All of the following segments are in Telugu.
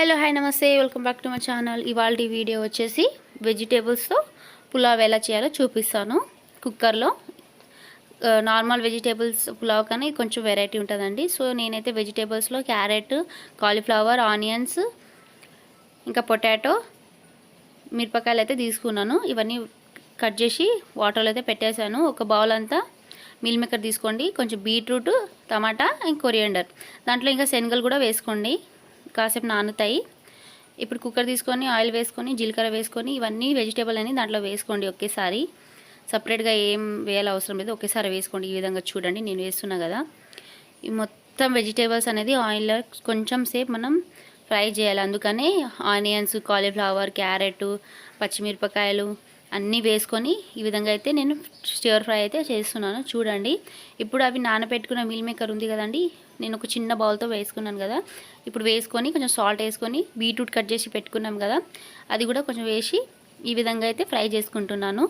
హలో హాయ్ నమస్తే, welcome back to my channel. ఇవాళ వీడియో వచ్చేసి వెజిటేబుల్స్తో పులావ్ ఎలా చేయాలో చూపిస్తాను. కుక్కర్లో నార్మల్ వెజిటేబుల్స్ పులావ్ కానీ కొంచెం వెరైటీ ఉంటుందండి. సో నేనైతే వెజిటేబుల్స్లో క్యారెట్, కాలీఫ్లవర్, ఆనియన్స్, ఇంకా పొటాటో, మిరపకాయలు అయితే తీసుకున్నాను. ఇవన్నీ కట్ చేసి వాటర్లో అయితే పెట్టేశాను. ఒక బౌల్ అంతా మిల్ మేకర్ తీసుకోండి, కొంచెం బీట్రూట్, టమాటా, ఇంకా కొరియండర్, దాంట్లో ఇంకా శనగలు కూడా వేసుకోండి, కాసేపు నానుతాయి. ఇప్పుడు కుక్కర్ తీసుకొని ఆయిల్ వేసుకొని జీలకర్ర వేసుకొని ఇవన్నీ వెజిటేబుల్ అని దాంట్లో వేసుకోండి. ఒకేసారి సపరేట్గా ఏం వేయాలి అవసరం లేదు, ఒకేసారి వేసుకోండి. ఈ విధంగా చూడండి, నేను వేస్తున్నా కదా. ఈ మొత్తం వెజిటేబుల్స్ అనేది ఆయిల్లో కొంచెం సేపు మనం ఫ్రై చేయాలి. అందుకనే ఆనియన్స్, కాలీఫ్లవర్, క్యారెట్, పచ్చిమిరపకాయలు అన్నీ వేసుకొని ఈ విధంగా అయితే నేను స్టిర్ ఫ్రై అయితే చేస్తున్నాను. చూడండి, ఇప్పుడు అవి నానబెట్టుకున్న మిల్ మేకర్ ఉంది కదండి, నేను ఒక చిన్న బౌల్తో వేసుకున్నాను కదా. ఇప్పుడు వేసుకొని కొంచెం సాల్ట్ వేసుకొని బీట్రూట్ కట్ చేసి పెట్టుకున్నాం కదా, అది కూడా కొంచెం వేసి ఈ విధంగా అయితే ఫ్రై చేసుకుంటున్నాను.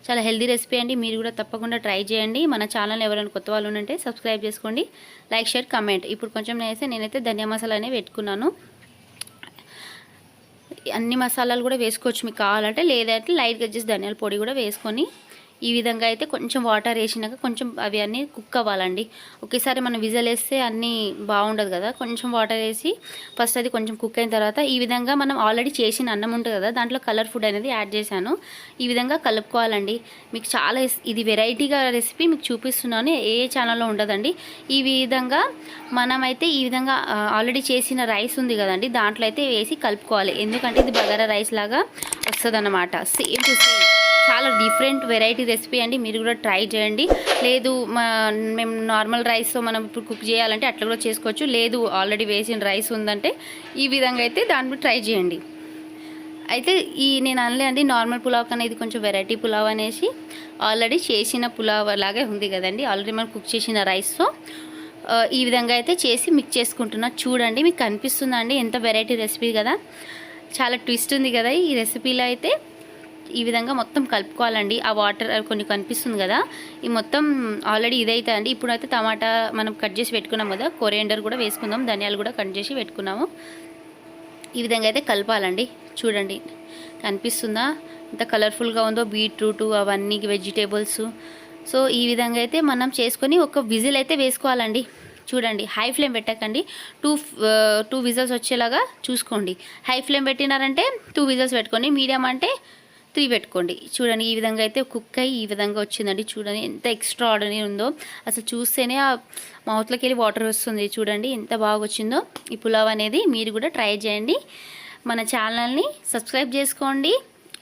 చాలా హెల్దీ రెసిపీ అండి, మీరు కూడా తప్పకుండా ట్రై చేయండి. మన ఛానల్ ఎవరైనా కొత్త వాళ్ళు ఉంటే సబ్స్క్రైబ్ చేసుకోండి, లైక్, షేర్, కమెంట్. ఇప్పుడు కొంచెం నేనైతే ధనియా మసాలా అనేది పెట్టుకున్నాను. అన్ని మసాలాలు కూడా వేసుకోవచ్చు మీకు కావాలంటే, లేదంటే లైట్గా వచ్చేసి ధనియాల పొడి కూడా వేసుకొని ఈ విధంగా అయితే కొంచెం వాటర్ వేసినాక కొంచెం అవి అన్నీ కుక్ అవ్వాలండి. ఒకేసారి మనం విజిల్ వేస్తే అన్నీ బాగుండదు కదా, కొంచెం వాటర్ వేసి ఫస్ట్ అది కొంచెం కుక్ అయిన తర్వాత ఈ విధంగా మనం ఆల్రెడీ చేసిన అన్నం ఉంటుంది కదా, దాంట్లో కలర్ ఫుడ్ అనేది యాడ్ చేశాను. ఈ విధంగా కలుపుకోవాలండి. మీకు చాలా ఇది వెరైటీగా రెసిపీ మీకు చూపిస్తున్నాను, ఏ ఛానల్లో ఉండదండి. ఈ విధంగా మనమైతే ఈ విధంగా ఆల్రెడీ చేసిన రైస్ ఉంది కదండి, దాంట్లో అయితే వేసి కలుపుకోవాలి. ఎందుకంటే ఇది బగారా రైస్ లాగా వస్తుంది అన్నమాట. సేమ్ టు సేమ్ చాలా డిఫరెంట్ వెరైటీ రెసిపీ అండి, మీరు కూడా ట్రై చేయండి. లేదు మేము నార్మల్ రైస్తో మనం ఇప్పుడు కుక్ చేయాలంటే అట్లా కూడా చేసుకోవచ్చు. లేదు ఆల్రెడీ వేసిన రైస్ ఉందంటే ఈ విధంగా అయితే దాన్ని ట్రై చేయండి. అయితే నేను అనలే అండి నార్మల్ పులావ్ కన్నా ఇది కొంచెం వెరైటీ పులావ్ అనేసి, ఆల్రెడీ చేసిన పులావ్ లాగే ఉంది కదండి, ఆల్రెడీ మనం కుక్ చేసిన రైస్తో ఈ విధంగా అయితే చేసి మిక్స్ చేసుకుంటున్నా. చూడండి, మీకు కనిపిస్తుందండి ఎంత వెరైటీ రెసిపీ కదా, చాలా ట్విస్ట్ ఉంది కదా ఈ రెసిపీలో. అయితే ఈ విధంగా మొత్తం కలుపుకోవాలండి. ఆ వాటర్ కొన్ని కనిపిస్తుంది కదా, ఈ మొత్తం ఆల్రెడీ ఇదైతే అండి. ఇప్పుడైతే టమాటా మనం కట్ చేసి పెట్టుకున్నాం కదా, కొరియండర్ కూడా వేసుకుందాం, ధనియాలు కూడా కట్ చేసి పెట్టుకున్నాము. ఈ విధంగా అయితే కలపాలండి. చూడండి, కనిపిస్తుందా ఎంత కలర్ఫుల్గా ఉందో, బీట్రూట్ అవన్నీ వెజిటేబుల్స్. సో ఈ విధంగా అయితే మనం చేసుకొని ఒక విజిల్ అయితే వేసుకోవాలండి. చూడండి, హై ఫ్లేమ్ పెట్టకండి, టూ విజిల్స్ వచ్చేలాగా చూసుకోండి. హై ఫ్లేమ్ పెట్టినారంటే 2 విజిల్స్ పెట్టుకోండి, మీడియం అంటే 3 పెట్టుకోండి. చూడండి, ఈ విధంగా అయితే కుక్ అయ్యి ఈ విధంగా వచ్చిందండి. చూడండి ఎంత ఎక్స్ట్రా ఆర్డినరీ ఉందో, అసలు చూస్తేనే ఆ మౌత్లోకి వెళ్ళి వాటర్ వస్తుంది. చూడండి ఎంత బాగా వచ్చిందో ఈ పులావ్ అనేది. మీరు కూడా ట్రై చేయండి, మన ఛానల్ని సబ్స్క్రైబ్ చేసుకోండి.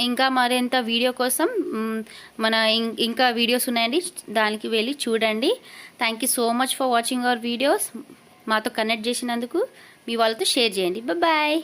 ఇంకా మరింత వీడియో కోసం మన ఇంకా వీడియోస్ ఉన్నాయండి, దానికి వెళ్ళి చూడండి. Thank you so much for watching our videos. మాతో కనెక్ట్ చేసినందుకు మీ వాళ్ళతో షేర్ చేయండి. బాయ్.